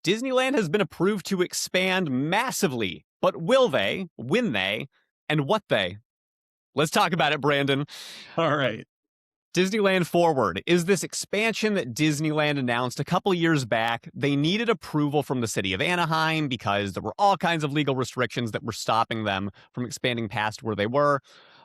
Disneyland has been approved to expand massively, but will they, when they, and what they? Let's talk about it, Brandon. All right. Disneyland Forward is this expansion that Disneyland announced a couple years back. They needed approval from the city of Anaheim because there were all kinds of legal restrictions that were stopping them from expanding past where they were.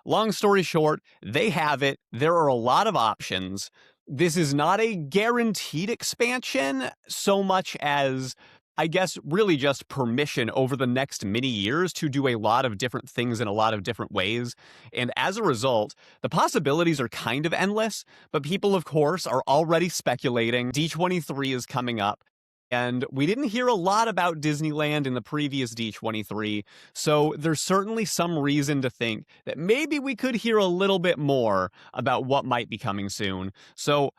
Long story short, they have it. There are a lot of options. This is not a guaranteed expansion so much as, I guess, really just permission over the next many years to do a lot of different things in a lot of different ways. And as a result, the possibilities are kind of endless, but people, of course, are already speculating. D23 is coming up. And we didn't hear a lot about Disneyland in the previous D23, so there's certainly some reason to think that maybe we could hear a little bit more about what might be coming soon. So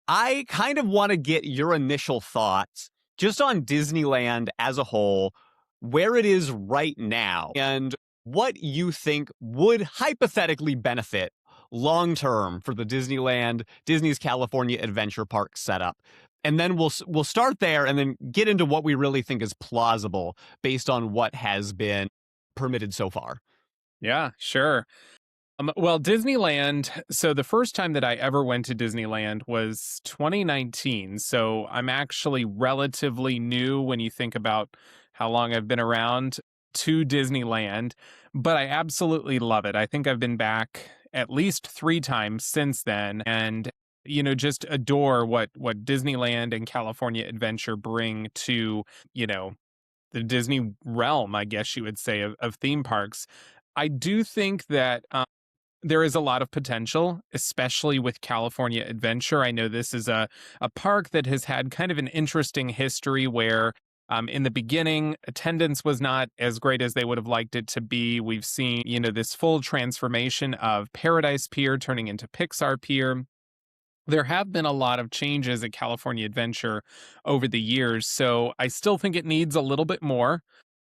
I kind of want to get your initial thoughts just on Disneyland as a whole, where it is right now, and what you think would hypothetically benefit long-term for the Disney's California Adventure Park setup. And then we'll start there and then get into what we really think is plausible based on what has been permitted so far. Yeah, sure. Well, Disneyland, so the first time that I ever went to Disneyland was 2019. So I'm actually relatively new when you think about how long I've been around to Disneyland, but I absolutely love it. I think I've been back at least 3 times since then, and just adore what Disneyland and California Adventure bring to, the Disney realm, I guess you would say, of theme parks. I do think that there is a lot of potential, especially with California Adventure. I know this is a park that has had kind of an interesting history where in the beginning, attendance was not as great as they would have liked it to be. We've seen, this full transformation of Paradise Pier turning into Pixar Pier. There have been a lot of changes at California Adventure over the years, so I still think it needs a little bit more.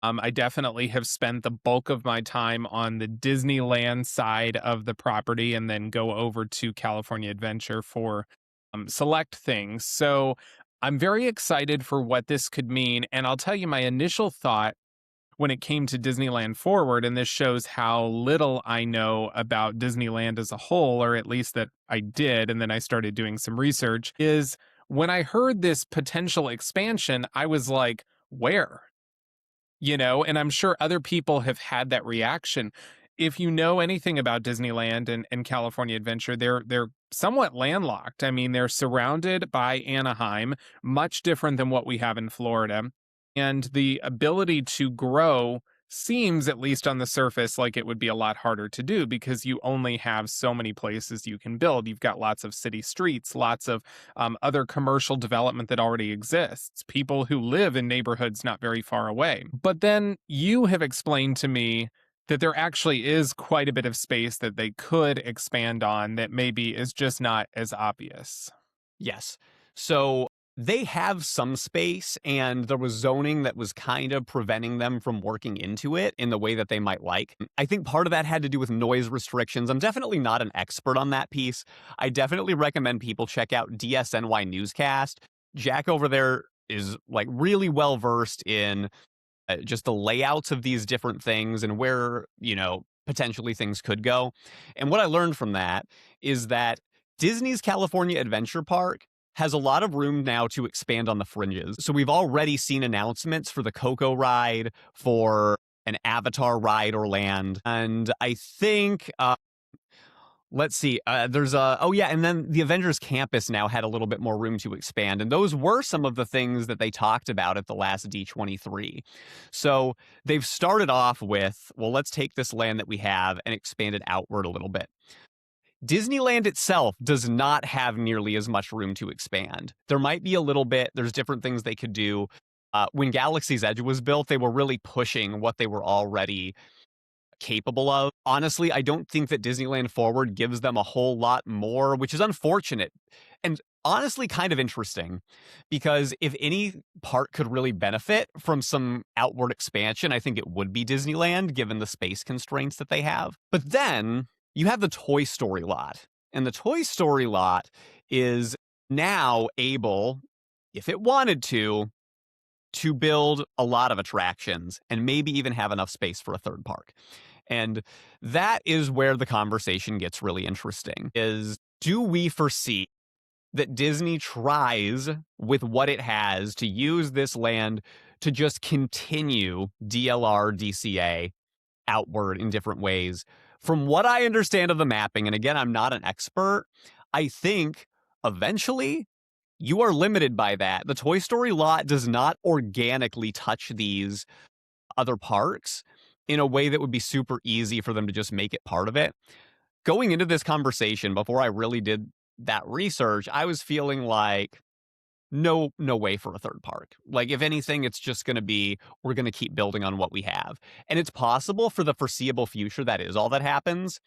I definitely have spent the bulk of my time on the Disneyland side of the property and then go over to California Adventure for select things. So I'm very excited for what this could mean. And I'll tell you my initial thought when it came to Disneyland Forward, and this shows how little I know about Disneyland as a whole, or at least that I did, and then I started doing some research, is when I heard this potential expansion, I was like, where? And I'm sure other people have had that reaction. If you know anything about Disneyland and California Adventure, they're somewhat landlocked. I mean, they're surrounded by Anaheim, much different than what we have in Florida. And the ability to grow seems, at least on the surface, like it would be a lot harder to do because you only have so many places you can build. You've got lots of city streets, lots of other commercial development that already exists, people who live in neighborhoods not very far away. But then you have explained to me that there actually is quite a bit of space that they could expand on that maybe is just not as obvious. Yes. So they have some space, and there was zoning that was kind of preventing them from working into it in the way that they might like. I think part of that had to do with noise restrictions. I'm definitely not an expert on that piece. I definitely recommend people check out DSNY Newscast. Jack over there is like really well versed in just the layouts of these different things and where, potentially things could go. And what I learned from that is that Disney's California Adventure Park has a lot of room now to expand on the fringes. So we've already seen announcements for the Coco ride, for an Avatar ride or land. And I think, let's see, there's and then the Avengers Campus now had a little bit more room to expand. And those were some of the things that they talked about at the last D23. So they've started off with, well, let's take this land that we have and expand it outward a little bit. Disneyland itself does not have nearly as much room to expand. There might be a little bit. There's different things they could do. When Galaxy's Edge was built, they were really pushing what they were already capable of. Honestly, I don't think that Disneyland Forward gives them a whole lot more, which is unfortunate and honestly kind of interesting, because if any park could really benefit from some outward expansion, I think it would be Disneyland, given the space constraints that they have. But then you have the Toy Story lot, and the Toy Story lot is now able, if it wanted to to build a lot of attractions and maybe even have enough space for a third park. And that is where the conversation gets really interesting is, do we foresee that Disney tries with what it has to use this land to just continue DLR DCA outward in different ways? From what I understand of the mapping, and again, I'm not an expert, I think eventually you are limited by that. The Toy Story lot does not organically touch these other parks in a way that would be super easy for them to just make it part of it. Going into this conversation, before I really did that research, I was feeling like no way for a third park. Like, if anything, it's just going to be, we're going to keep building on what we have. And it's possible for the foreseeable future that is all that happens.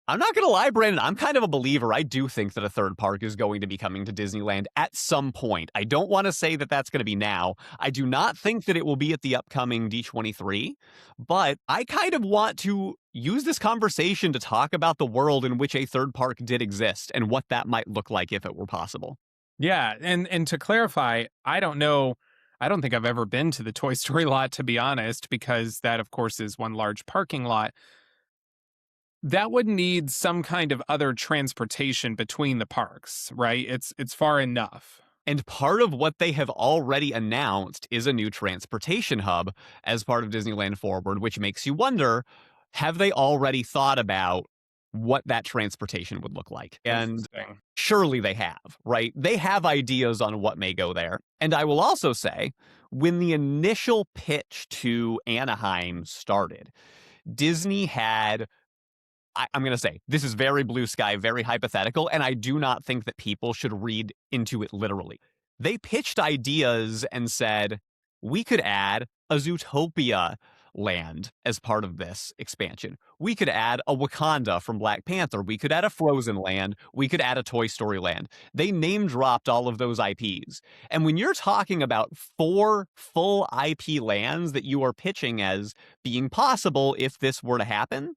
I'm not going to lie, Brandon, I'm kind of a believer. I do think that a third park is going to be coming to Disneyland at some point. I don't want to say that that's going to be now. I do not think that it will be at the upcoming D23, but I kind of want to use this conversation to talk about the world in which a third park did exist and what that might look like if it were possible. Yeah, and to clarify, I don't know. I don't think I've ever been to the Toy Story lot, to be honest, because that, of course, is one large parking lot. That would need some kind of other transportation between the parks, right? It's far enough. And part of what they have already announced is a new transportation hub as part of Disneyland Forward, which makes you wonder, have they already thought about what that transportation would look like? And surely they have, right? They have ideas on what may go there. And I will also say, when the initial pitch to Anaheim started, Disney had, I'm going to say, this is very blue sky, very hypothetical, and I do not think that people should read into it literally. They pitched ideas and said, we could add a Zootopia land as part of this expansion. We could add a Wakanda from Black Panther. We could add a Frozen land. We could add a Toy Story land. They name dropped all of those IPs. And when you're talking about 4 full IP lands that you are pitching as being possible if this were to happen,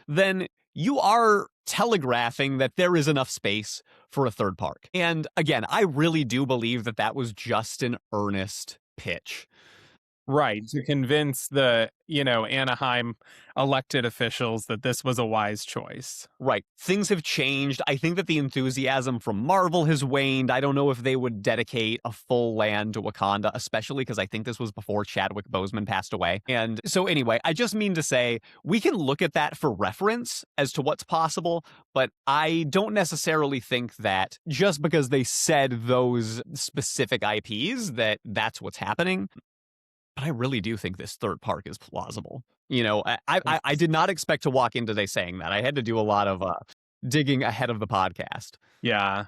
then you are telegraphing that there is enough space for a third park. And again, I really do believe that that was just an earnest pitch. Right, to convince the, Anaheim elected officials that this was a wise choice. Right. Things have changed. I think that the enthusiasm from Marvel has waned. I don't know if they would dedicate a full land to Wakanda, especially because I think this was before Chadwick Boseman passed away. And so anyway, I just mean to say, we can look at that for reference as to what's possible, but I don't necessarily think that just because they said those specific IPs that that's what's happening. But I really do think this third park is plausible. I did not expect to walk in today saying that. I had to do a lot of digging ahead of the podcast. Yeah.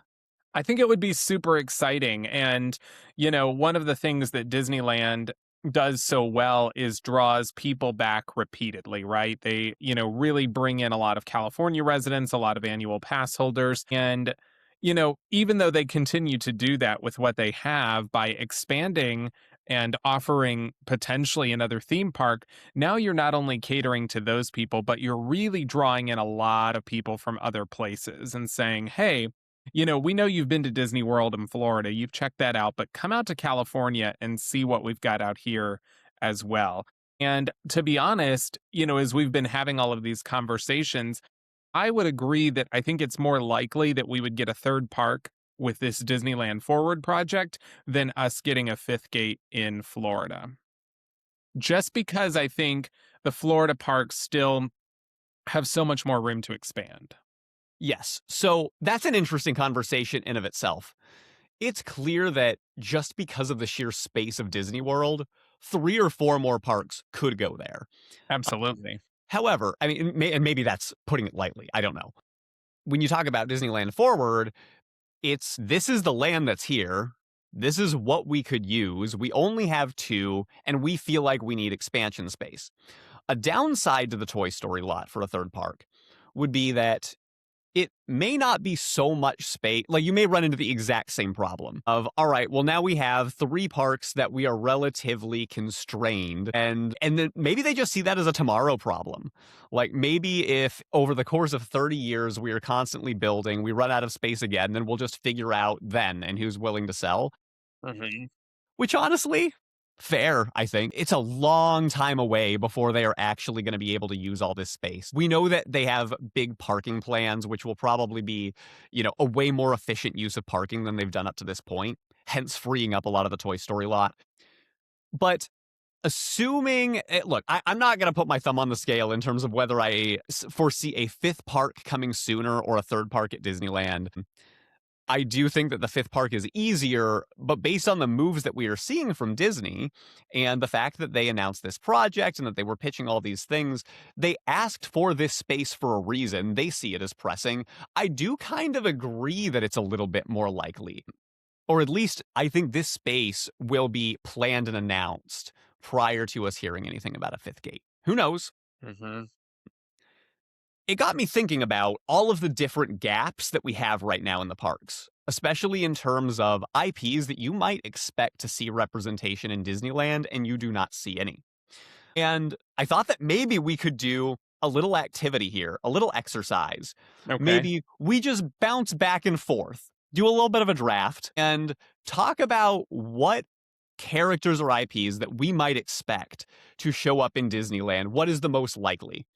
I think it would be super exciting. And, one of the things that Disneyland does so well is draws people back repeatedly, right? They, really bring in a lot of California residents, a lot of annual pass holders. And, even though they continue to do that with what they have by expanding and offering potentially another theme park, now you're not only catering to those people, but you're really drawing in a lot of people from other places and saying, hey, we know you've been to Disney World in Florida, you've checked that out, but come out to California and see what we've got out here as well. And to be honest, as we've been having all of these conversations, I would agree that I think it's more likely that we would get a third park with this Disneyland Forward project than us getting a 5th gate in Florida. Just because I think the Florida parks still have so much more room to expand. Yes. So that's an interesting conversation in of itself. It's clear that just because of the sheer space of Disney World, 3 or 4 more parks could go there. Absolutely. However, I mean, and maybe that's putting it lightly. I don't know. When you talk about Disneyland Forward, this is the land that's here. This is what we could use. We only have 2, and we feel like we need expansion space. A downside to the Toy Story lot for a third park would be that it may not be so much space. Like, you may run into the exact same problem of, all right, well, now we have 3 parks that we are relatively constrained. And then maybe they just see that as a tomorrow problem. Like, maybe if over the course of 30 years, we are constantly building, we run out of space again, then we'll just figure out then and who's willing to sell. Mm-hmm. Which honestly, Fair, I think. It's a long time away before they are actually going to be able to use all this space. We know that they have big parking plans, which will probably be, a way more efficient use of parking than they've done up to this point, hence freeing up a lot of the Toy Story lot. But assuming, look, I'm not going to put my thumb on the scale in terms of whether I foresee a fifth park coming sooner or a third park at Disneyland. I do think that the fifth park is easier, but based on the moves that we are seeing from Disney and the fact that they announced this project and that they were pitching all these things, they asked for this space for a reason. They see it as pressing. I do kind of agree that it's a little bit more likely. Or at least I think this space will be planned and announced prior to us hearing anything about a fifth gate. Who knows? Mm-hmm. It got me thinking about all of the different gaps that we have right now in the parks, especially in terms of IPs that you might expect to see representation in Disneyland and you do not see any. And I thought that maybe we could do a little activity here, a little exercise. Okay. Maybe we just bounce back and forth, do a little bit of a draft, and talk about what characters or IPs that we might expect to show up in Disneyland. What is the most likely?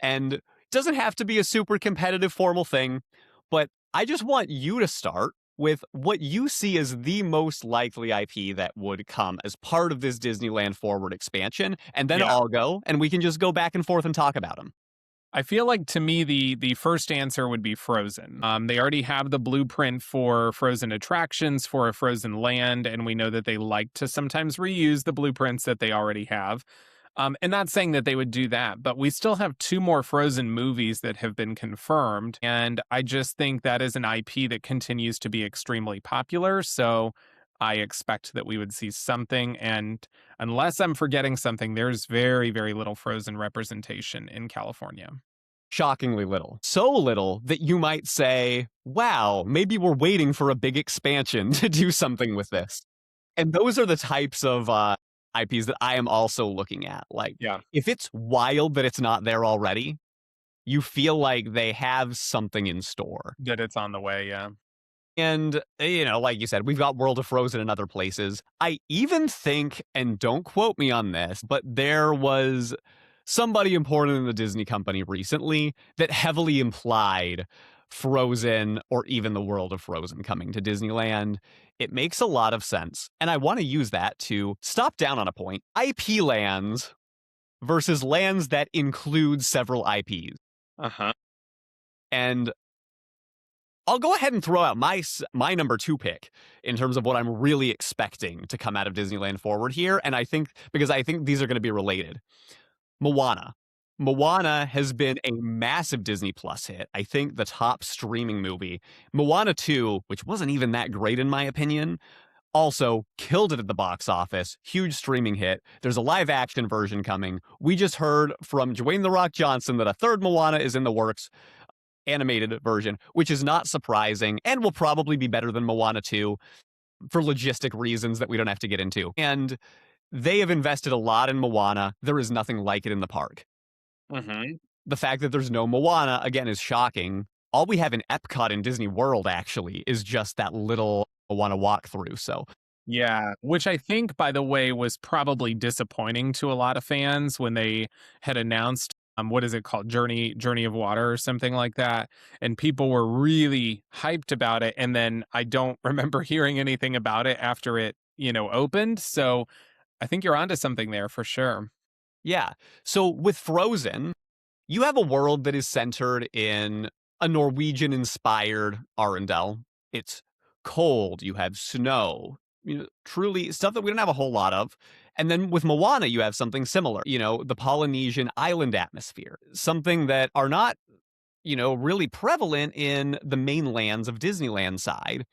And it doesn't have to be a super competitive formal thing, but I just want you to start with what you see as the most likely IP that would come as part of this Disneyland Forward expansion, and then Yeah. I'll go, and we can just go back and forth and talk about them. I feel like to me the first answer would be Frozen. They already have the blueprint for Frozen attractions for a Frozen land, and we know that they like to sometimes reuse the blueprints that they already have. And not saying that they would do that, but we still have two more Frozen movies that have been confirmed, and I just think that is an IP that continues to be extremely popular. So I expect that we would see something, and unless I'm forgetting something, there's very, very little Frozen representation in California. Shockingly little. So little that you might say, wow, maybe we're waiting for a big expansion to do something with this. And those are the types of IPs that I am also looking at. Like, Yeah, if it's wild that it's not there already, you feel like they have something in store. that it's on the way. Yeah. And, like you said, we've got World of Frozen in other places. I even think, and don't quote me on this, but there was somebody important in the Disney company recently that heavily implied Frozen or even the World of Frozen coming to Disneyland. It makes a lot of sense. And I want to use that to stop down on a point. IP lands versus lands that include several IPs. Uh-huh. And I'll go ahead and throw out my number 2 pick in terms of what I'm really expecting to come out of Disneyland Forward here. And I think, because I think these are going to be related, Moana. Moana has been a massive Disney Plus hit. I think the top streaming movie. Moana 2, which wasn't even that great in my opinion, also killed it at the box office. Huge streaming hit. There's a live action version coming. We just heard from Dwayne "The Rock" Johnson that a third Moana is in the works, animated version, which is not surprising and will probably be better than Moana 2 for logistic reasons that we don't have to get into. And they have invested a lot in Moana. There is nothing like it in the park. Mm-hmm. The fact that there's no Moana, again, is shocking. All we have in Epcot in Disney World, actually, is just that little Moana walkthrough. So, Yeah, which I think, by the way, was probably disappointing to a lot of fans when they had announced what is it called, Journey of Water or something like that, and people were really hyped about it, and then I don't remember hearing anything about it after it, opened. So I think you're onto something there for sure. yeah. So, with Frozen, you have a world that is centered in a Norwegian inspired Arendelle. It's cold, you have snow, truly stuff that we don't have a whole lot of. And then with Moana, you have something similar, the Polynesian island atmosphere, something that are not, really prevalent in the mainlands of Disneyland side.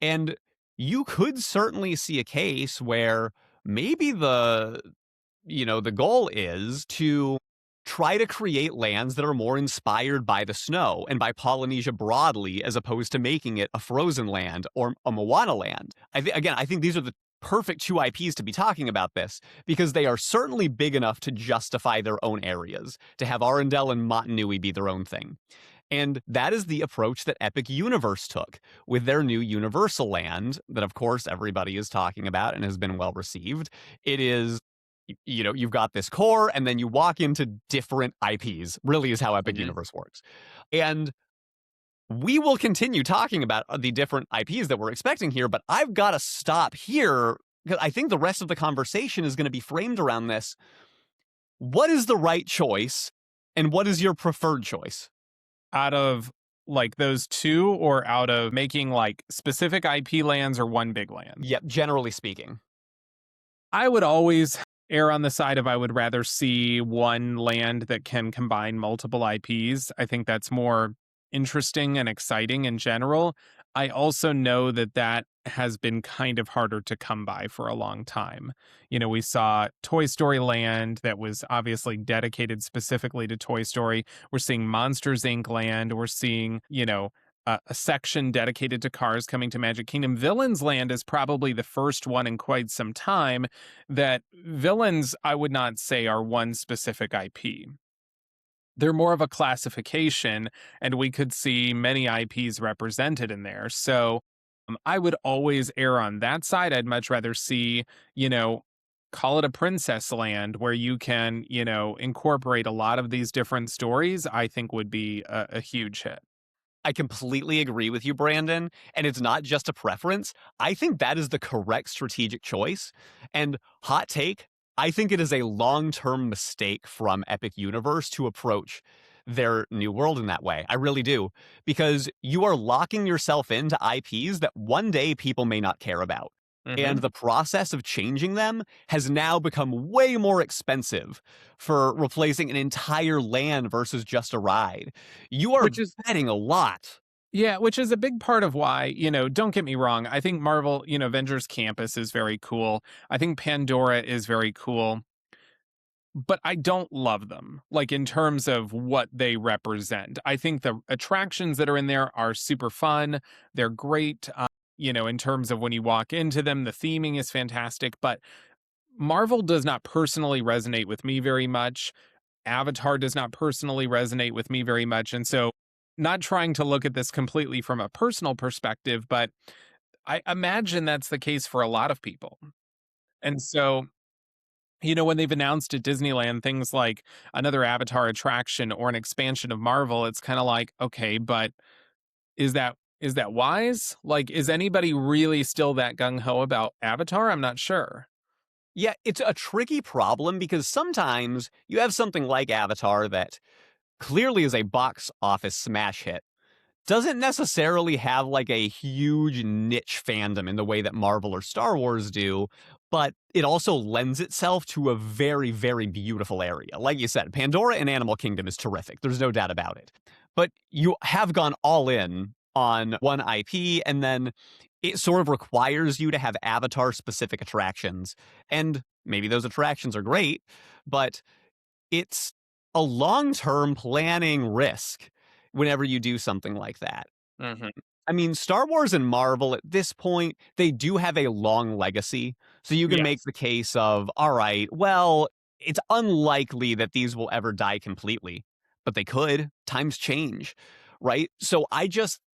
And you could certainly see a case where maybe the goal is to try to create lands that are more inspired by the snow and by Polynesia broadly, as opposed to making it a Frozen land or a Moana land. I think these are the perfect 2 IPs to be talking about this, because they are certainly big enough to justify their own areas, to have Arendelle and Motunui be their own thing. And that is the approach that Epic Universe took with their new Universal Land that, of course, everybody is talking about and has been well received. It is, you've got this core, and then you walk into different IPs, really is how Epic Mhm. Universe works. And we will continue talking about the different IPs that we're expecting here, but I've got to stop here because I think the rest of the conversation is going to be framed around this. What is the right choice, and what is your preferred choice? Out of like those two, or out of making like specific IP lands or one big land? Yep, generally speaking. I would always err on the side of I would rather see one land that can combine multiple IPs. I think that's more interesting and exciting in general. I also know that that has been kind of harder to come by for a long time. We saw Toy Story Land that was obviously dedicated specifically to Toy Story. We're seeing Monsters Inc. Land. We're seeing, a section dedicated to cars coming to Magic Kingdom. Villains Land is probably the first one in quite some time that villains, I would not say, are one specific IP. They're more of a classification, and we could see many IPs represented in there. So I would always err on that side. I'd much rather see, call it a princess land where you can, incorporate a lot of these different stories, I think would be a huge hit. I completely agree with you, Brandon. And it's not just a preference. I think that is the correct strategic choice. And hot take, I think it is a long term mistake from Epic Universe to approach their new world in that way. I really do. Because you are locking yourself into IPs that one day people may not care about. And Hmm. the process of changing them has now become way more expensive for replacing an entire land versus just a ride. You are Which is betting a lot. Yeah, which is a big part of why, don't get me wrong. I think Marvel, Avengers Campus is very cool. I think Pandora is very cool, but I don't love them, like in terms of what they represent. I think the attractions that are in there are super fun. They're great, in terms of when you walk into them, the theming is fantastic, but Marvel does not personally resonate with me very much. Avatar does not personally resonate with me very much. And so, not trying to look at this completely from a personal perspective, but I imagine that's the case for a lot of people. And so, when they've announced at Disneyland things like another Avatar attraction or an expansion of Marvel, it's kind of like, okay, but is that wise? Like, is anybody really still that gung ho about Avatar? I'm not sure. Yeah, it's a tricky problem because sometimes you have something like Avatar that clearly is a box office smash hit. Doesn't necessarily have like a huge niche fandom in the way that Marvel or Star Wars do, but it also lends itself to a very, very beautiful area. Like you said, Pandora and Animal Kingdom is terrific. There's no doubt about it. But you have gone all in on one IP, and then it sort of requires you to have Avatar specific attractions. And maybe those attractions are great, but it's a long term planning risk whenever you do something like that. Hmm. I mean, Star Wars and Marvel at this point, they do have a long legacy. So you can make Yes. the case of, all right, well, it's unlikely that these will ever die completely, but they could. Times change, right? So I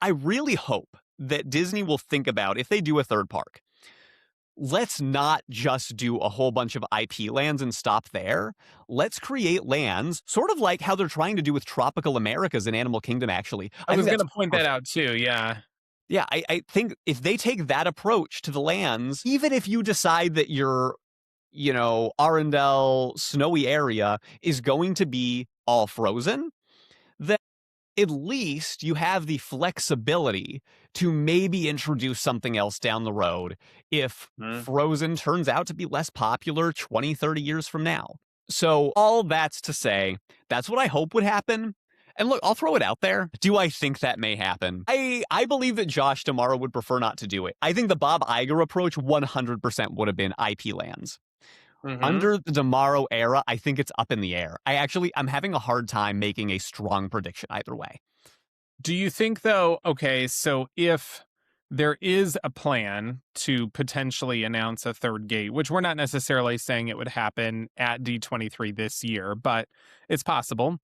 really hope that Disney will think about if they do a third park, let's not just do a whole bunch of IP lands and stop there. Let's create lands, sort of like how they're trying to do with Tropical Americas in Animal Kingdom, actually. I I was think going that's to point that perfect. out too. Yeah. Yeah, I think if they take that approach to the lands, even if you decide that your, Arendelle snowy area is going to be all frozen, then at least you have the flexibility to maybe introduce something else down the road if Frozen turns out to be less popular 20, 30 years from now. So, all that's to say, that's what I hope would happen. And look, I'll throw it out there. Do I think that may happen? I believe that Josh tomorrow would prefer not to do it. I think the Bob Iger approach 100% would have been IP lands. Hmm. Under the Tomorrow era, I think it's up in the air. I'm having a hard time making a strong prediction either way. Do you think, though, okay, so if there is a plan to potentially announce a third gate, which we're not necessarily saying it would happen at D23 this year, but it's possible.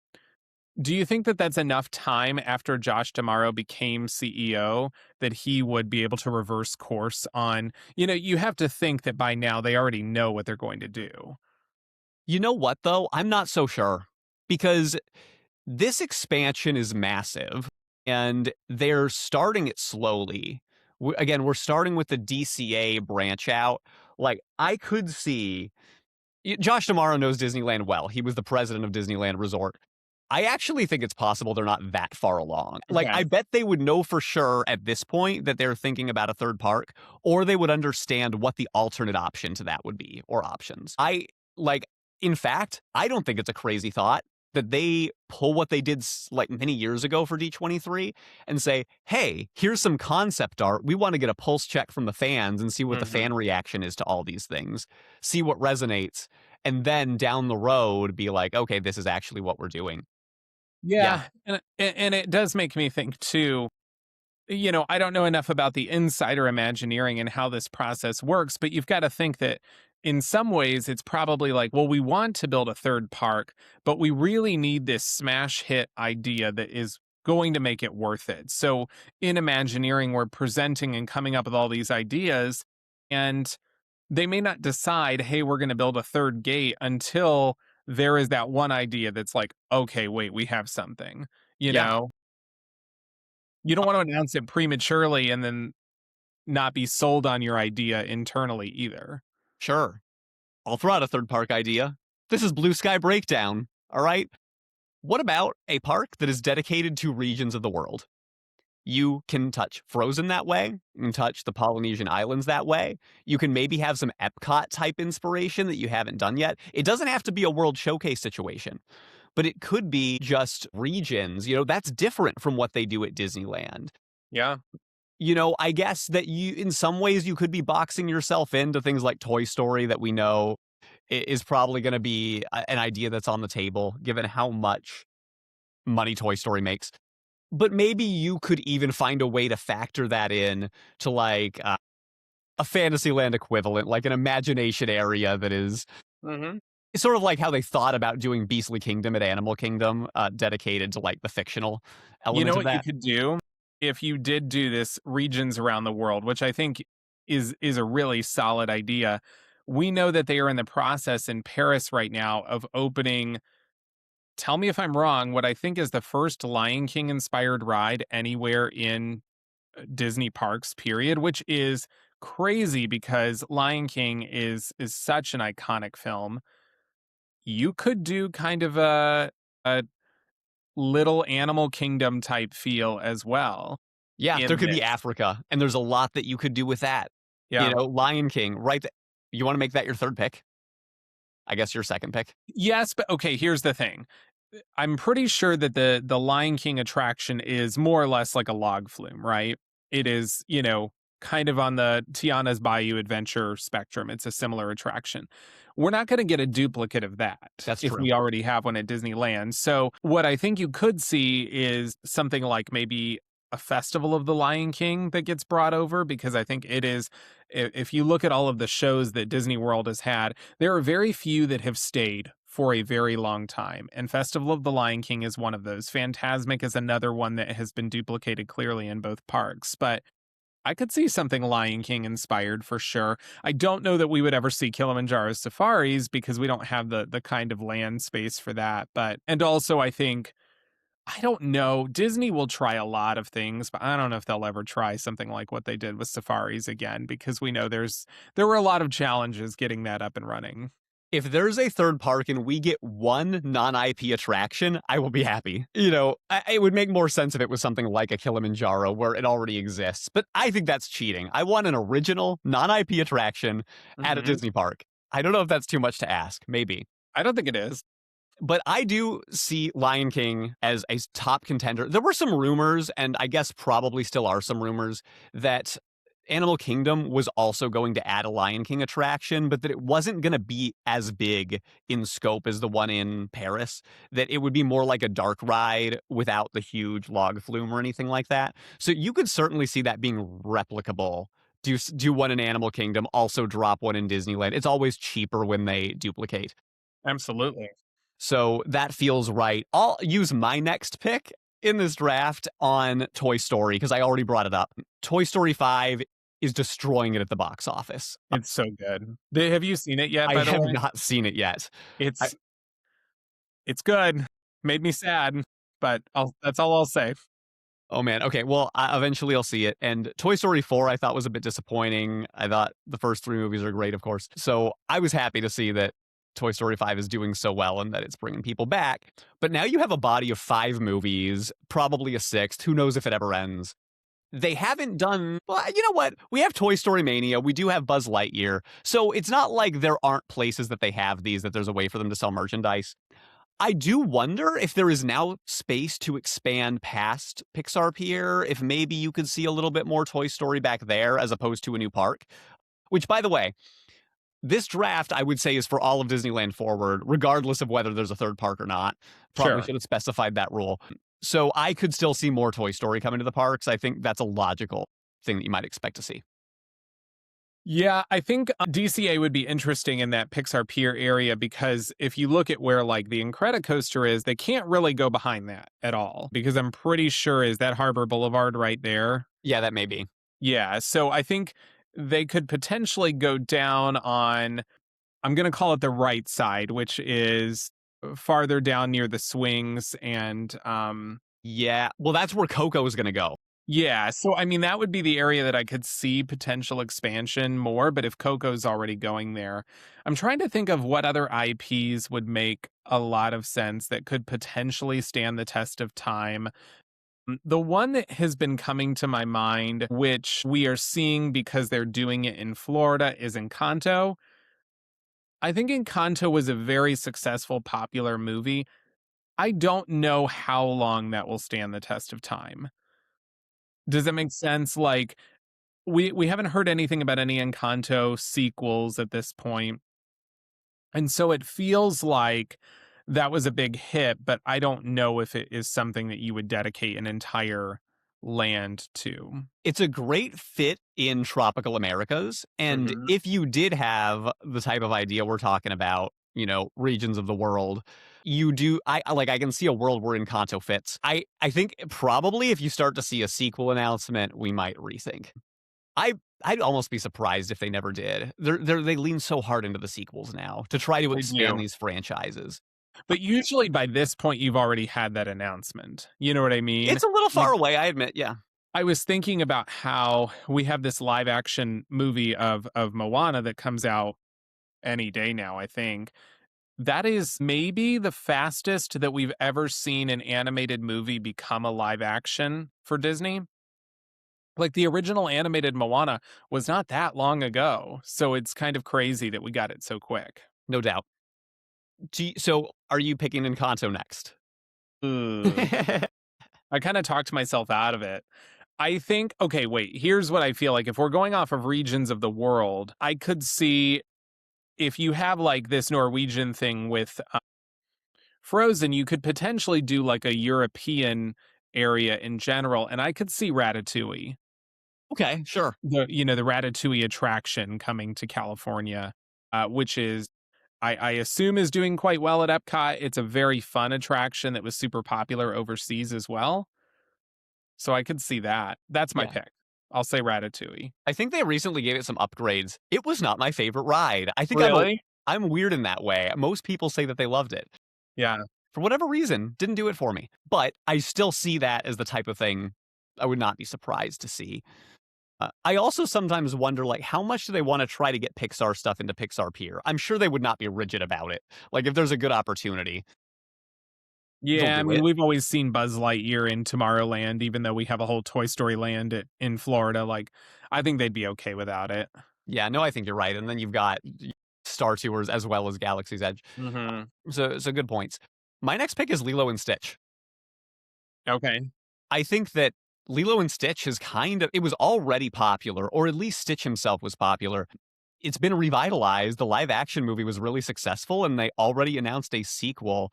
Do you think that that's enough time after Josh D'Amaro became CEO that he would be able to reverse course on, you have to think that by now they already know what they're going to do. You know what, though? I'm not so sure because this expansion is massive and they're starting it slowly. Again, we're starting with the DCA branch out. Like, I could see Josh D'Amaro knows Disneyland well. He was the president of Disneyland Resort. I actually think it's possible they're not that far along. Like, Okay. I bet they would know for sure at this point that they're thinking about a third park, or they would understand what the alternate option to that would be, or options. Like, in fact, I don't think it's a crazy thought that they pull what they did like many years ago for D23 and say, hey, here's some concept art. We want to get a pulse check from the fans and see what the Mhm. fan reaction is to all these things, see what resonates, and then down the road be like, okay, this is actually what we're doing. Yeah, Yeah, and it does make me think too. I don't know enough about the insider Imagineering and how this process works, but you've got to think that in some ways it's probably like, well, we want to build a third park, but we really need this smash hit idea that is going to make it worth it. So in Imagineering, we're presenting and coming up with all these ideas, and they may not decide, hey, we're going to build a third gate until there is that one idea that's like, okay, wait, we have something, you yeah, know? You don't want to announce it prematurely and then not be sold on your idea internally either. sure. I'll throw out a third park idea. This is Blue Sky Breakdown. All right. What about a park that is dedicated to regions of the world? You can touch Frozen that way. You can touch the Polynesian Islands that way. You can maybe have some Epcot type inspiration that you haven't done yet. It doesn't have to be a World Showcase situation, but it could be just regions. That's different from what they do at Disneyland. Yeah. I guess that in some ways, you could be boxing yourself into things like Toy Story that we know is probably going to be an idea that's on the table, given how much money Toy Story makes. But maybe you could even find a way to factor that in to like a Fantasyland equivalent, like an imagination area that is Mhm. sort of like how they thought about doing Beastly Kingdom at Animal Kingdom, dedicated to like the fictional You know element of what you that. could do if you did do this regions around the world, which I think is a really solid idea. We know that they are in the process in Paris right now of opening, tell me if I'm wrong, what I think is the first Lion King inspired ride anywhere in Disney parks period, which is crazy because Lion King is such an iconic film. You could do kind of a little Animal Kingdom type feel as well Yeah, there in could be this. Africa, and there's a lot that you could do with that. Yeah. Lion King, right? You want to make that your third pick? I guess your second pick. Yes, but okay, here's the thing. I'm pretty sure that the Lion King attraction is more or less like a log flume, right? It is, kind of on the Tiana's Bayou Adventure spectrum. It's a similar attraction. We're not going to get a duplicate of that That's if true. we already have one at Disneyland. So, what I think you could see is something like maybe a festival of the Lion King that gets brought over, because I think it is, if you look at all of the shows that Disney World has had, there are very few that have stayed for a very long time. And Festival of the Lion King is one of those. Fantasmic is another one that has been duplicated clearly in both parks. But I could see something Lion King inspired for sure. I don't know that we would ever see Kilimanjaro safaris because we don't have the kind of land space for that. But and also I think, I don't know, Disney will try a lot of things, but I don't know if they'll ever try something like what they did with safaris again, because we know there were a lot of challenges getting that up and running. If there's a third park and we get one non-IP attraction, I will be happy. It would make more sense if it was something like a Kilimanjaro where it already exists. But I think that's cheating. I want an original non-IP attraction at a Mhm. Disney park. I don't know if that's too much to ask. Maybe. I don't think it is. But I do see Lion King as a top contender. There were some rumors, and I guess probably still are some rumors, that Animal Kingdom was also going to add a Lion King attraction, but that it wasn't going to be as big in scope as the one in Paris, that it would be more like a dark ride without the huge log flume or anything like that. So you could certainly see that being replicable. Do one in Animal Kingdom, also drop one in Disneyland. It's always cheaper when they duplicate. Absolutely. So that feels right. I'll use my next pick in this draft on Toy Story because I already brought it up. Toy Story 5 is destroying it at the box office. It's so good. Have you seen it yet, I by the have way? not seen it yet. I, It's it's good. Made me sad, but that's all I'll say. oh man. Okay. Well, eventually I'll see it. And Toy Story 4 I thought was a bit disappointing. I thought the first three movies are great, of course. So I was happy to see that Toy Story 5 is doing so well and that it's bringing people back. But now you have a body of 5 movies, probably a sixth. Who knows if it ever ends? They haven't done, well, you know what? We have Toy Story Mania. We do have Buzz Lightyear. So it's not like there aren't places that they have these, that there's a way for them to sell merchandise. I do wonder if there is now space to expand past Pixar Pier, if maybe you could see a little bit more Toy Story back there as opposed to a new park. Which, by the way, this draft, I would say, is for all of Disneyland forward, regardless of whether there's a third park or not. Probably Sure. should have specified that rule. So I could still see more Toy Story coming to the parks. I think that's a logical thing that you might expect to see. Yeah, I think DCA would be interesting in that Pixar Pier area because if you look at where like the Incredicoaster is, they can't really go behind that at all because I'm pretty sure is that Harbor Boulevard right there. Yeah, that may be. Yeah, so I think they could potentially go down on, I'm going to call it the right side, which is farther down near the swings and Yeah, well, that's where Coco is going to go. yeah, so I mean that would be the area that I could see potential expansion more, but if Coco's already going there, I'm trying to think of what other IPs would make a lot of sense that could potentially stand the test of time. The one that has been coming to my mind, which we are seeing because they're doing it in Florida, is Encanto. I think Encanto was a very successful, popular movie. I don't know how long that will stand the test of time. Does that make sense? Like, we haven't heard anything about any Encanto sequels at this point, and so it feels like that was a big hit, but I don't know if it is something that you would dedicate an entire land to. It's a great fit in tropical Americas. And Mhm. if you did have the type of idea we're talking about, regions of the world, you do I can see a world where Encanto fits. I think probably if you start to see a sequel announcement, we might rethink. I I'd almost be surprised if they never did. They lean so hard into the sequels now to try to They expand do. these franchises. But usually by this point, you've already had that announcement. You know what I mean? It's a little Like, far away, I admit, yeah. I was thinking about how we have this live action movie of Moana that comes out any day now, I think. That is maybe the fastest that we've ever seen an animated movie become a live action for Disney. Like the original animated Moana was not that long ago. So it's kind of crazy that we got it so quick. No doubt. So are you picking Encanto next? Ugh. I kind of talked myself out of it. I think, okay, wait, here's what I feel like. If we're going off of regions of the world, I could see if you have like this Norwegian thing with Frozen, you could potentially do like a European area in general. And I could see Ratatouille, Okay, sure. the Ratatouille attraction coming to California, which is, I assume is doing quite well at Epcot. It's a very fun attraction that was super popular overseas as well. So I could see that. That's my Yeah. pick. I'll say Ratatouille. I think they recently gave it some upgrades. It was not my favorite ride. I think Really? I'm weird in that way. Most people say that they loved it. Yeah. For whatever reason, didn't do it for me. But I still see that as the type of thing I would not be surprised to see. I also sometimes wonder, like, how much do they want to try to get Pixar stuff into Pixar Pier? I'm sure they would not be rigid about it. Like, if there's a good opportunity, they'll Yeah, I do mean, it. we've always seen Buzz Lightyear in Tomorrowland, even though we have a whole Toy Story Land in Florida. Like, I think they'd be okay without it. Yeah, no, I think you're right. And then you've got Star Tours as well as Galaxy's Edge. Hmm. So good points. My next pick is Lilo and Stitch. Okay. I think that Lilo and Stitch it was already popular, or at least Stitch himself was popular. It's been revitalized. The live action movie was really successful, and they already announced a sequel.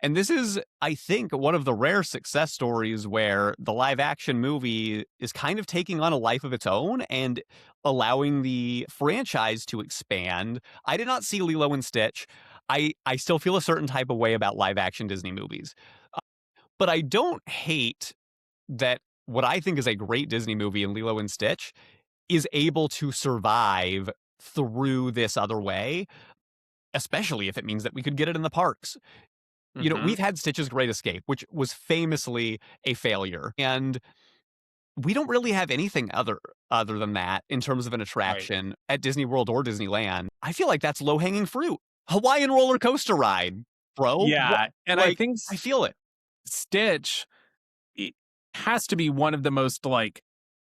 And this is, I think, one of the rare success stories where the live action movie is kind of taking on a life of its own and allowing the franchise to expand. I did not see Lilo and Stitch. I still feel a certain type of way about live action Disney movies. Uh, but I don't hate that what I think is a great Disney movie in Lilo and Stitch is able to survive through this other way, especially if it means that we could get it in the parks. You know, Mhm. we've had Stitch's Great Escape, which was famously a failure, and we don't really have anything other than that in terms of an Right. attraction at Disney World or Disneyland. I feel like that's low-hanging fruit. Hawaiian roller coaster ride, bro. Yeah, and I Like, think I feel it. Stitch it has to be one of the most, like,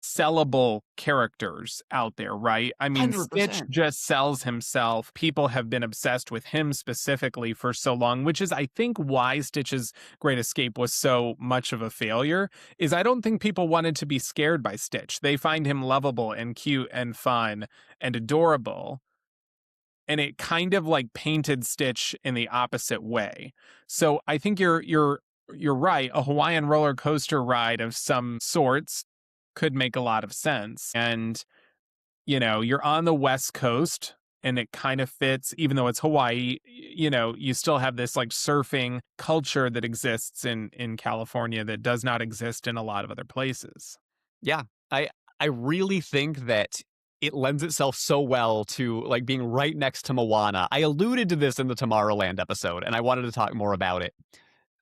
sellable characters out there, right? I mean, Stitch 100%. just sells himself. People have been obsessed with him specifically for so long, which is, I think, why Stitch's Great Escape was so much of a failure, is I don't think people wanted to be scared by Stitch. They find him lovable and cute and fun and adorable, and it kind of like painted Stitch in the opposite way. So I think you're right. A Hawaiian roller coaster ride of some sorts could make a lot of sense. And you're on the West Coast and it kind of fits, even though it's Hawaii, you still have this like surfing culture that exists in California that does not exist in a lot of other places. Yeah. I I really think that it lends itself so well to, like, being right next to Moana. I alluded to this in the Tomorrowland episode, and I wanted to talk more about it.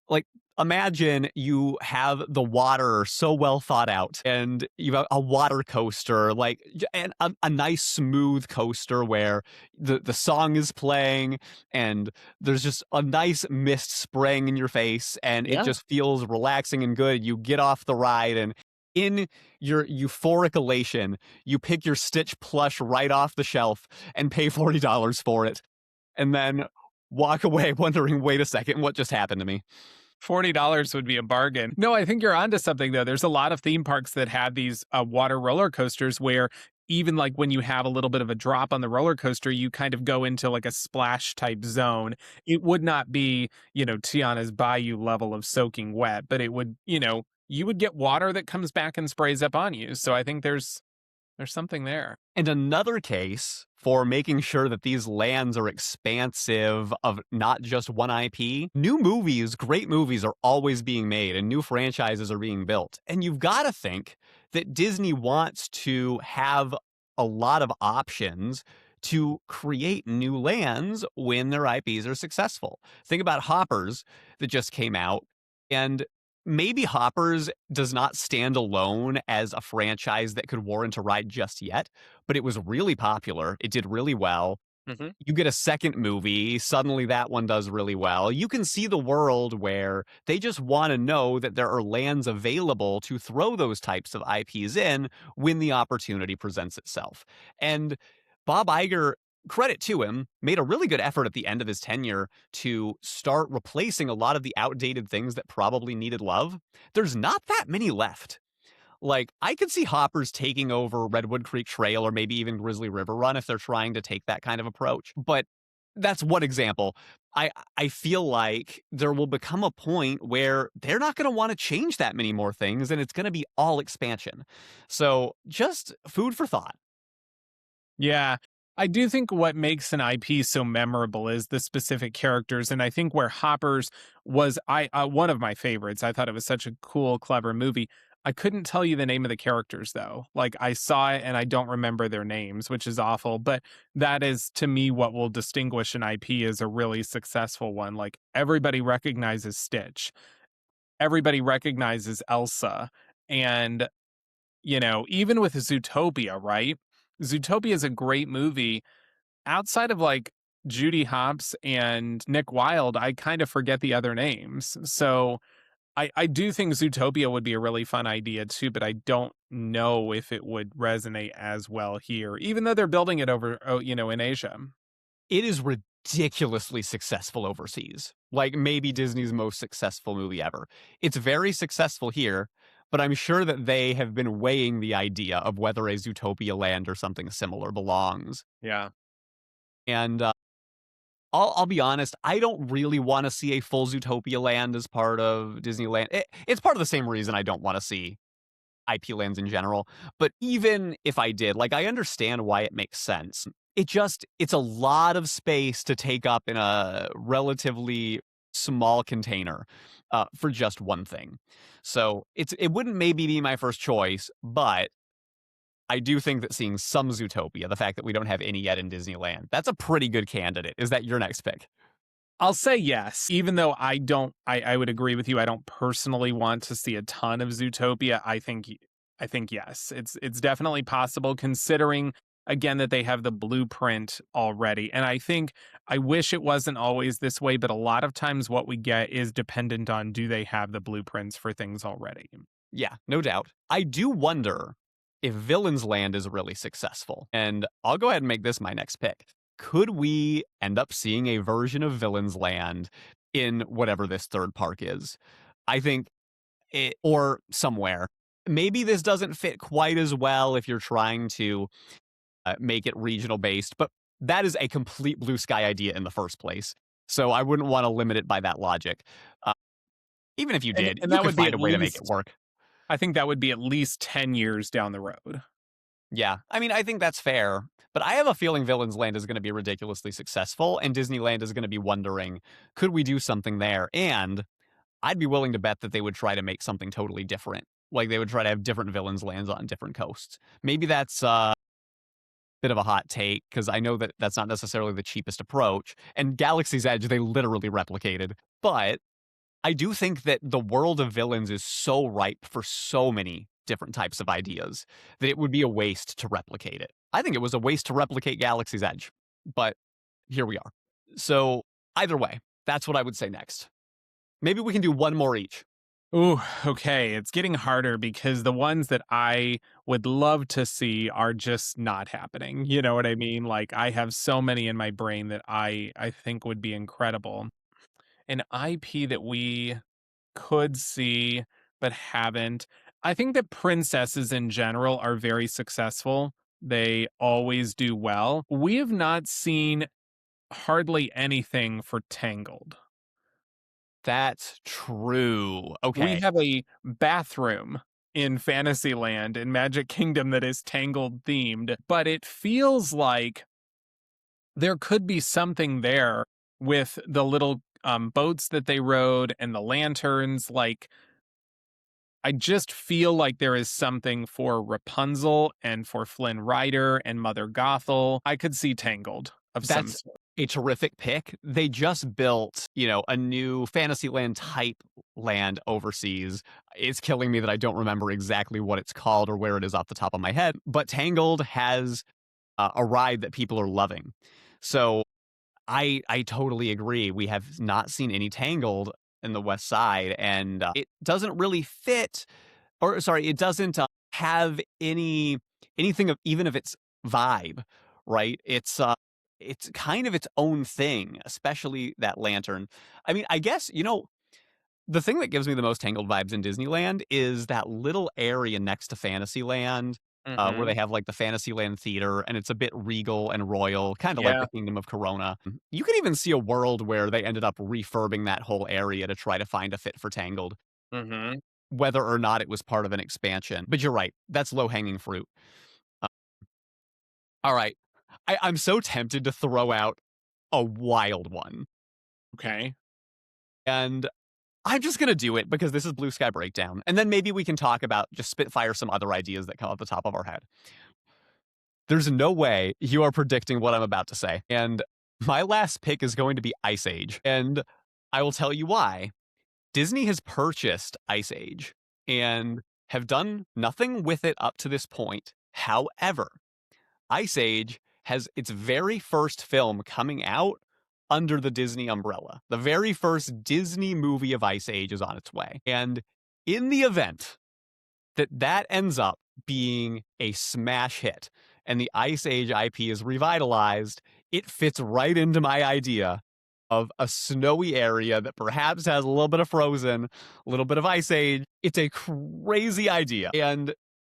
Like, imagine you have the water so well thought out, and you have a water coaster, like, and a nice smooth coaster where the song is playing, and there's just a nice mist spraying in your face, and it Yeah. just feels relaxing and good. You get off the ride, and in your euphoric elation, you pick your Stitch plush right off the shelf and pay $40 for it, and then walk away wondering, wait a second, what just happened to me? $40 would be a bargain. No, I think you're onto something though. There's a lot of theme parks that have these water roller coasters where even like when you have a little bit of a drop on the roller coaster, you kind of go into like a splash type zone. It would not be, Tiana's Bayou level of soaking wet, but it would, you would get water that comes back and sprays up on you. So I think there's something there. And another case for making sure that these lands are expansive of not just one IP. New movies, great movies are always being made and new franchises are being built. And you've got to think that Disney wants to have a lot of options to create new lands when their IPs are successful. Think about Hoppers that just came out, and maybe Hoppers does not stand alone as a franchise that could warrant a ride just yet, but it was really popular. It did really well. Hmm. You get a second movie, suddenly that one does really well. You can see the world where they just want to know that there are lands available to throw those types of IPs in when the opportunity presents itself. And Bob Iger, credit to him, made a really good effort at the end of his tenure to start replacing a lot of the outdated things that probably needed love. There's not that many left. Like, I could see Hoppers taking over Redwood Creek Trail or maybe even Grizzly River Run if they're trying to take that kind of approach. But that's one example. I feel like there will become a point where they're not going to want to change that many more things and it's going to be all expansion. So, just food for thought. Yeah. I do think what makes an IP so memorable is the specific characters, and I think where Hoppers was I one of my favorites. I thought it was such a cool, clever movie. I couldn't tell you the name of the characters though. Like I saw it and I don't remember their names, which is awful, but that is to me what will distinguish an IP as a really successful one. Like everybody recognizes Stitch. Everybody recognizes Elsa, and even with Zootopia, right? Zootopia is a great movie. Outside of like Judy Hopps and Nick Wilde, I kind of forget the other names. So I do think Zootopia would be a really fun idea too, but I don't know if it would resonate as well here, even though they're building it over, in Asia. It is ridiculously successful overseas. Like maybe Disney's most successful movie ever. It's very successful here, but I'm sure that they have been weighing the idea of whether a Zootopia land or something similar belongs. Yeah. And I'll be honest, I don't really want to see a full Zootopia land as part of Disneyland. It's part of the same reason I don't want to see IP lands in general. But even if I did, like, I understand why it makes sense. it's a lot of space to take up in a relatively small container for just one thing. So it wouldn't maybe be my first choice, but I do think that seeing some Zootopia, the fact that we don't have any yet in Disneyland, that's a pretty good candidate. Is that your next pick? I'll say yes, even though I would agree with you. I don't personally want to see a ton of Zootopia. I think yes, it's definitely possible considering again that they have the blueprint already. And I think I wish it wasn't always this way, but a lot of times what we get is dependent on do they have the blueprints for things already. Yeah, no doubt. I do wonder if Villains Land is really successful. And I'll go ahead and make this my next pick. Could we end up seeing a version of Villains Land in whatever this third park is? I think it, or somewhere. Maybe this doesn't fit quite as well if you're trying to make it regional based, but that is a complete blue sky idea in the first place. So I wouldn't want to limit it by that logic. Uh, Even if you did, And you that could would be find at a way to make it least work. I think that would be at least 10 years down the road. Yeah, I mean, I think that's fair, but I have a feeling Villains Land is going to be ridiculously successful, and Disneyland is going to be wondering, could we do something there? And I'd be willing to bet that they would try to make something totally different. Like they would try to have different Villains Lands on different coasts. Maybe that's a bit of a hot take because I know that that's not necessarily the cheapest approach. And Galaxy's Edge, they literally replicated. But I do think that the world of villains is so ripe for so many different types of ideas that it would be a waste to replicate it. I think it was a waste to replicate Galaxy's Edge, but here we are. So, either way, that's what I would say next. Maybe we can do one more each. Ooh, okay. It's getting harder because the ones that I would love to see are just not happening. You know what I mean? Like I have so many in my brain that I think would be incredible. An IP that we could see but haven't. I think that princesses in general are very successful. They always do well. We have not seen hardly anything for Tangled. That's true. We Okay. have a bathroom in Fantasyland in Magic Kingdom that is Tangled themed, but it feels like there could be something there with the little boats that they rode and the lanterns. Like, I just feel like there is something for Rapunzel and for Flynn Rider and Mother Gothel. I could see Tangled of some That's sort. a terrific pick. They just built, a new Fantasyland type land overseas. It's killing me that I don't remember exactly what it's called or where it is off the top of my head, but Tangled has a ride that people are loving. So I totally agree. We have not seen any Tangled in the West Side, and it doesn't really fit, or sorry, it doesn't have anything of even of its vibe, right? It's kind of its own thing, especially that lantern. I mean, I guess the thing that gives me the most Tangled vibes in Disneyland is that little area next to Fantasyland, where Hmm. they have like the Fantasyland Theater, and it's a bit regal and royal, kind of like Yeah. the Kingdom of Corona. You can even see a world where they ended up refurbing that whole area to try to find a fit for Tangled, Hmm. whether or not it was part of an expansion. But you're right, that's low hanging fruit. Uh, all right, I'm so tempted to throw out a wild one, Okay. and I'm just gonna do it because this is Blue Sky Breakdown, and then maybe we can talk about just spitfire some other ideas that come off the top of our head. There's no way you are predicting what I'm about to say, and my last pick is going to be Ice Age, and I will tell you why. Disney has purchased Ice Age and have done nothing with it up to this point. However, Ice Age has its very first film coming out under the Disney umbrella. The very first Disney movie of Ice Age is on its way. And in the event that ends up being a smash hit and the Ice Age IP is revitalized, it fits right into my idea of a snowy area that perhaps has a little bit of Frozen, a little bit of Ice Age. It's a crazy idea. And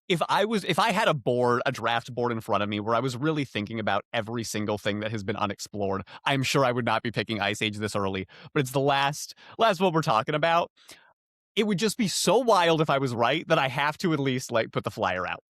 if I had a draft board in front of me where I was really thinking about every single thing that has been unexplored, I'm sure I would not be picking Ice Age this early. But it's the last what we're talking about. It would just be so wild if I was right that I have to at least like put the flyer out.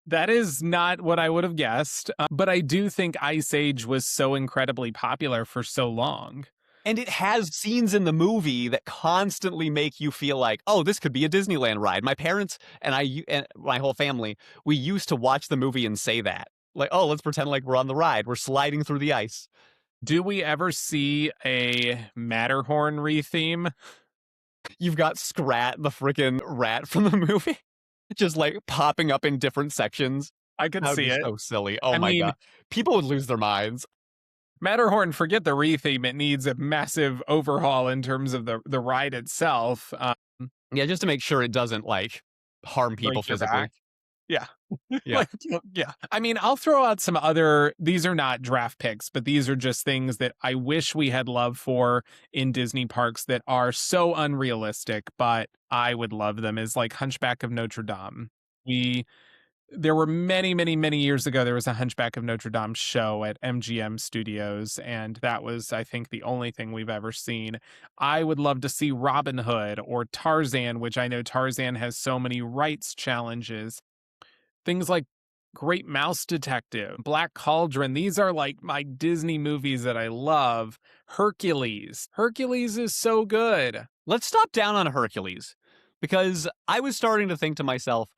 That is not what I would have guessed, but I do think Ice Age was so incredibly popular for so long. And it has scenes in the movie that constantly make you feel like, oh, this could be a Disneyland ride. My parents and and my whole family, we used to watch the movie and say that. Like, oh, let's pretend like we're on the ride. We're sliding through the ice. Do we ever see a Matterhorn retheme? You've got Scrat, the freaking rat from the movie, just like popping up in different sections. I could That would see be it. so silly. Oh I my mean, God. People would lose their minds. Matterhorn, forget the retheme. It needs a massive overhaul in terms of the ride itself. Yeah, just to make sure it doesn't like harm people Break your back. physically. Yeah. Yeah. Like, yeah. I mean, I'll throw out some other, these are not draft picks, but these are just things that I wish we had love for in Disney parks that are so unrealistic, but I would love them, is like Hunchback of Notre Dame. We There were many, many, many years ago, there was a Hunchback of Notre Dame show at MGM Studios, and that was, I think, the only thing we've ever seen. I would love to see Robin Hood or Tarzan, which I know Tarzan has so many rights challenges. Things like Great Mouse Detective, Black Cauldron, these are like my Disney movies that I love. Hercules. Hercules is so good. Let's stop down on Hercules because I was starting to think to myself,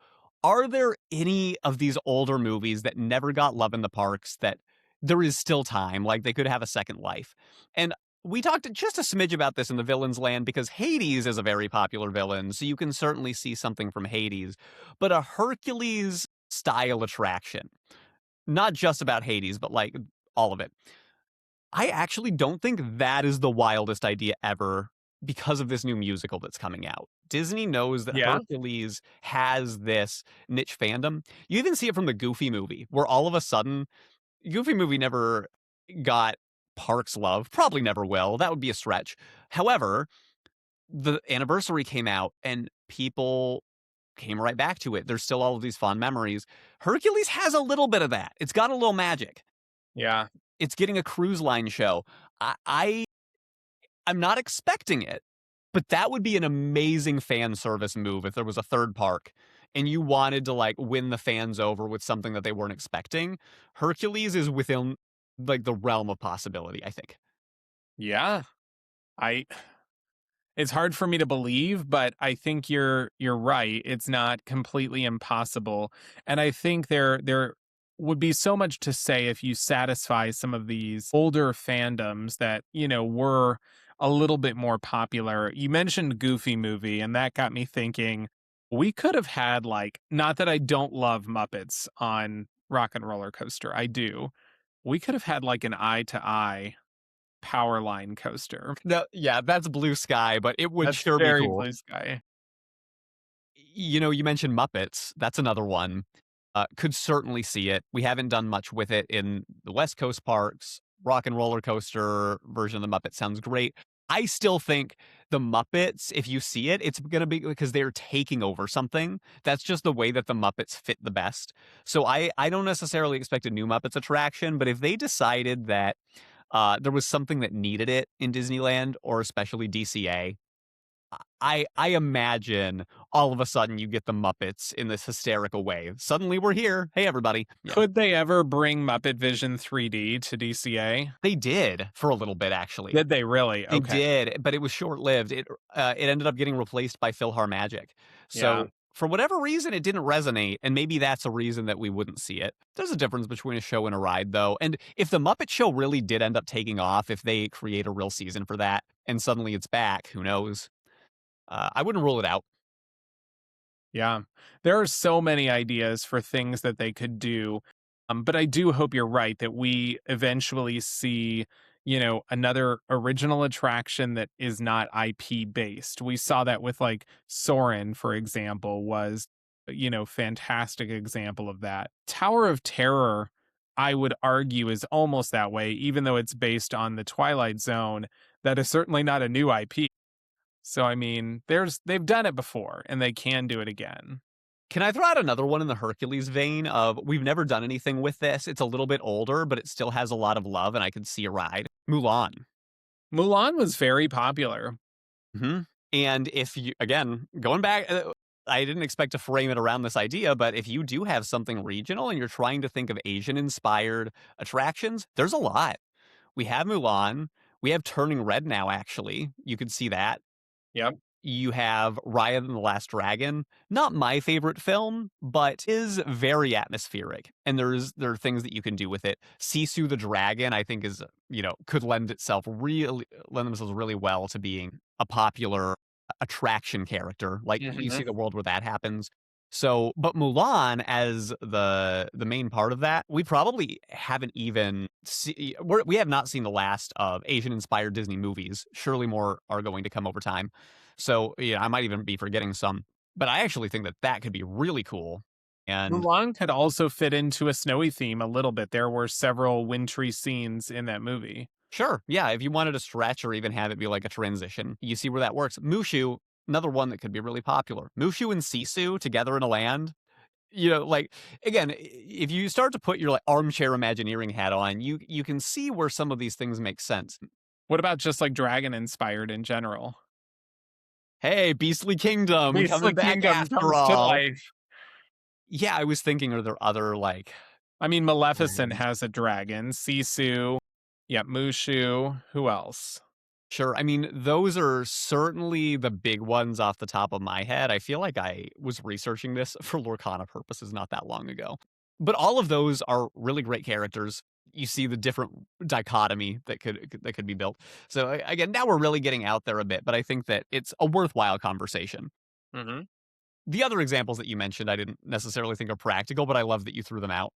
are there any of these older movies that never got love in the parks that there is still time, like they could have a second life? And we talked just a smidge about this in the Villain's Land because Hades is a very popular villain, so you can certainly see something from Hades. But a Hercules style attraction, not just about Hades, but like all of it. I actually don't think that is the wildest idea ever because of this new musical that's coming out. Disney knows that Yeah. Hercules has this niche fandom. You even see it from the Goofy movie, where all of a sudden, Goofy movie never got parks love, probably never will. That would be a stretch. However, the anniversary came out and people came right back to it. There's still all of these fond memories. Hercules has a little bit of that. It's got a little magic. Yeah. It's getting a cruise line show. I'm not expecting it, but that would be an amazing fan service move if there was a third park and you wanted to like win the fans over with something that they weren't expecting. Hercules is within like the realm of possibility, I think. Yeah. I It's hard for me to believe, but I think you're right. It's not completely impossible. And I think there would be so much to say if you satisfy some of these older fandoms that, were a little bit more popular. You mentioned Goofy movie, and that got me thinking we could have had like, not that I don't love Muppets on Rock and Roller Coaster. I do. We could have had like an eye to eye power line coaster. No, yeah, that's blue sky, but it would That's sure be very cool. blue sky. You mentioned Muppets. That's another one. Could certainly see it. We haven't done much with it in the West Coast parks. Rock and Roller Coaster version of the Muppet sounds great. I still think the Muppets, if you see it, it's going to be because they're taking over something. That's just the way that the Muppets fit the best. So I don't necessarily expect a new Muppets attraction, but if they decided that there was something that needed it in Disneyland or especially DCA, I imagine all of a sudden you get the Muppets in this hysterical way. Suddenly we're here. Hey, everybody. Yeah. Could they ever bring Muppet Vision 3D to DCA? They did for a little bit, actually. Did they really? They Okay. did, but it was short-lived. It ended up getting replaced by PhilharMagic. Yeah. So for whatever reason, it didn't resonate, and maybe that's a reason that we wouldn't see it. There's a difference between a show and a ride, though. And if the Muppet Show really did end up taking off, if they create a real season for that, and suddenly it's back, who knows? I wouldn't rule it out. Yeah. There are so many ideas for things that they could do. But I do hope you're right that we eventually see, another original attraction that is not IP based. We saw that with like Soren, for example, was, fantastic example of that. Tower of Terror, I would argue, is almost that way, even though it's based on the Twilight Zone. That is certainly not a new IP. So I mean, they've done it before and they can do it again. Can I throw out another one in the Hercules vein of we've never done anything with this? It's a little bit older, but it still has a lot of love, and I could see a ride. Mulan. Mulan was very popular. And if you, again, going back, I didn't expect to frame it around this idea, but if you do have something regional and you're trying to think of Asian-inspired attractions, there's a lot. We have Mulan. We have Turning Red now, actually. You could see that. Yep. You have Raya and the Last Dragon. Not my favorite film, but is very atmospheric. And there are things that you can do with it. Sisu the Dragon, I think is, could lend themselves really well to being a popular attraction character. Like you Hmm. see the world where that happens. So, but Mulan as the main part of that, we probably haven't even we have not seen the last of Asian inspired Disney movies. Surely more are going to come over time. So, yeah, I might even be forgetting some, but I actually think that that could be really cool. And Mulan could also fit into a snowy theme a little bit. There were several wintry scenes in that movie. sure, yeah, if you wanted to stretch or even have it be like a transition, you see where that works. Mushu, another one that could be really popular. Mushu and Sisu together in a land. Like again, if you start to put your like armchair Imagineering hat on, you can see where some of these things make sense. What about just like dragon inspired in general? Hey, Beastly Kingdom Beastly coming back Kingdom after comes to all. life. Yeah, I was thinking, are there other like I mean, Maleficent dragons? has a dragon. Sisu. Yeah, Mushu. Who else? Sure. I mean, those are certainly the big ones off the top of my head. I feel like I was researching this for Lorcana purposes not that long ago. But all of those are really great characters. You see the different dichotomy that could be built. So again, now we're really getting out there a bit, but I think that it's a worthwhile conversation. Hmm. The other examples that you mentioned, I didn't necessarily think are practical, but I love that you threw them out.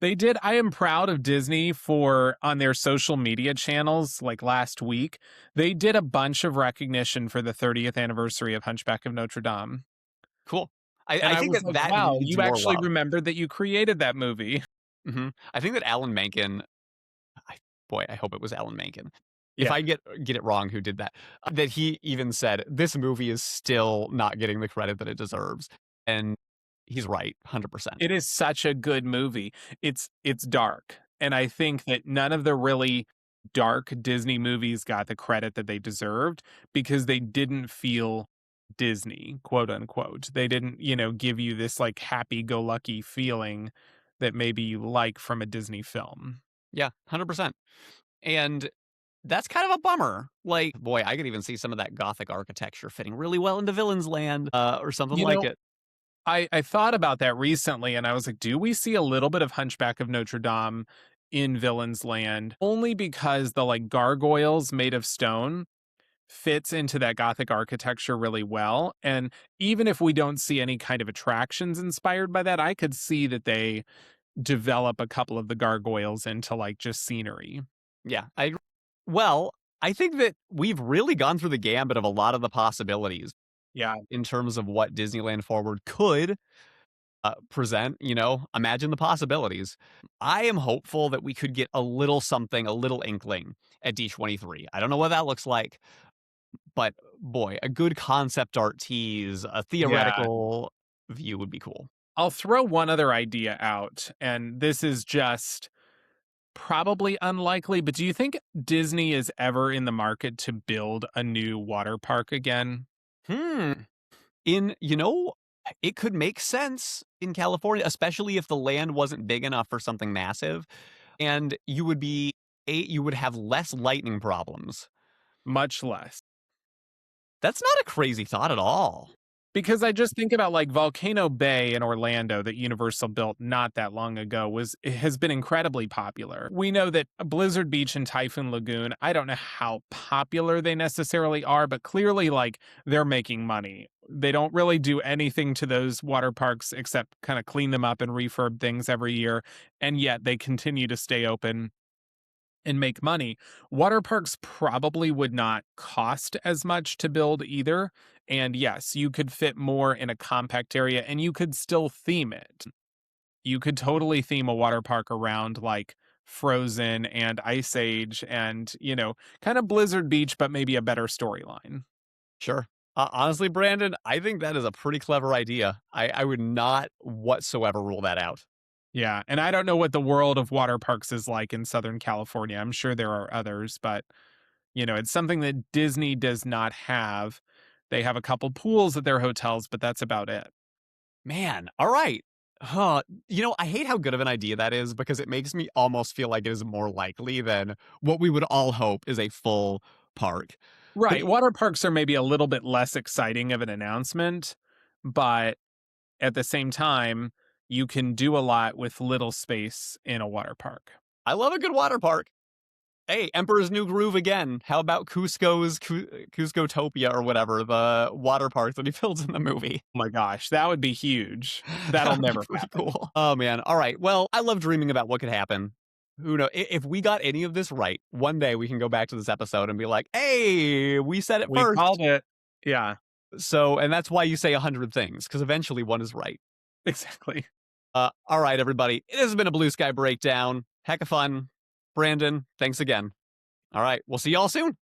They did. I am proud of Disney for on their social media channels like last week. They did a bunch of recognition for the 30th anniversary of Hunchback of Notre Dame. Cool. I, And I I think was that like, that wow, needs you more actually love. remembered that you created that movie. I think that Alan Menken, I, boy, I hope it was Alan Menken. If Yeah. I get it wrong, who did that? That he even said this movie is still not getting the credit that it deserves, and he's right, 100%. It is such a good movie. It's dark. And I think that none of the really dark Disney movies got the credit that they deserved because they didn't feel Disney, quote unquote. They didn't, give you this like happy go lucky feeling that maybe you like from a Disney film. Yeah, 100%. And that's kind of a bummer. Like, boy, I could even see some of that gothic architecture fitting really well into Villain's Land, or something You like know, it. I thought about that recently and I was like, do we see a little bit of Hunchback of Notre Dame in Villain's Land? Only because the like gargoyles made of stone fits into that Gothic architecture really well. And even if we don't see any kind of attractions inspired by that, I could see that they develop a couple of the gargoyles into like just scenery. Yeah, I agree. Well, I think that we've really gone through the gambit of a lot of the possibilities Yeah. in terms of what Disneyland Forward could present. Imagine the possibilities. I am hopeful that we could get a little something, a little inkling at D23. I don't know what that looks like, but boy, a good concept art tease, a Yeah. theoretical view would be cool. I'll throw one other idea out, and this is just probably unlikely, but do you think Disney is ever in the market to build a new water park again? Hmm. It could make sense in California, especially if the land wasn't big enough for something massive, and you would have less lightning problems. Much less. That's not a crazy thought at all. Because I just think about like Volcano Bay in Orlando that Universal built not that long ago has been incredibly popular. We know that Blizzard Beach and Typhoon Lagoon, I don't know how popular they necessarily are, but clearly like they're making money. They don't really do anything to those water parks except kind of clean them up and refurb things every year, and yet they continue to stay open and make money. Water parks probably would not cost as much to build either. And yes, you could fit more in a compact area and you could still theme it. You could totally theme a water park around like Frozen and Ice Age and, kind of Blizzard Beach, but maybe a better storyline. Sure. Honestly, Brandon, I think that is a pretty clever idea. I would not whatsoever rule that out. Yeah. And I don't know what the world of water parks is like in Southern California. I'm sure there are others, but, it's something that Disney does not have. They have a couple pools at their hotels, but that's about it. Man, all right. Huh. I hate how good of an idea that is because it makes me almost feel like it is more likely than what we would all hope is a full park. But Right. Water parks are maybe a little bit less exciting of an announcement, but at the same time, you can do a lot with little space in a water park. I love a good water park. Hey, Emperor's New Groove again. How about Cuscotopia or whatever, the water park that he builds in the movie? Oh my gosh, that would be huge. That'll That would be never pretty happen. cool. Oh man. All right. Well, I love dreaming about what could happen. Who knows? If we got any of this right, one day we can go back to this episode and be like, "Hey, we said it We first." called it. Yeah, So, and that's why you say 100 things because eventually one is right. exactly. All right, everybody. This has been a Blue Sky Breakdown. Heck of fun. Brandon, thanks again. All right. We'll see y'all soon.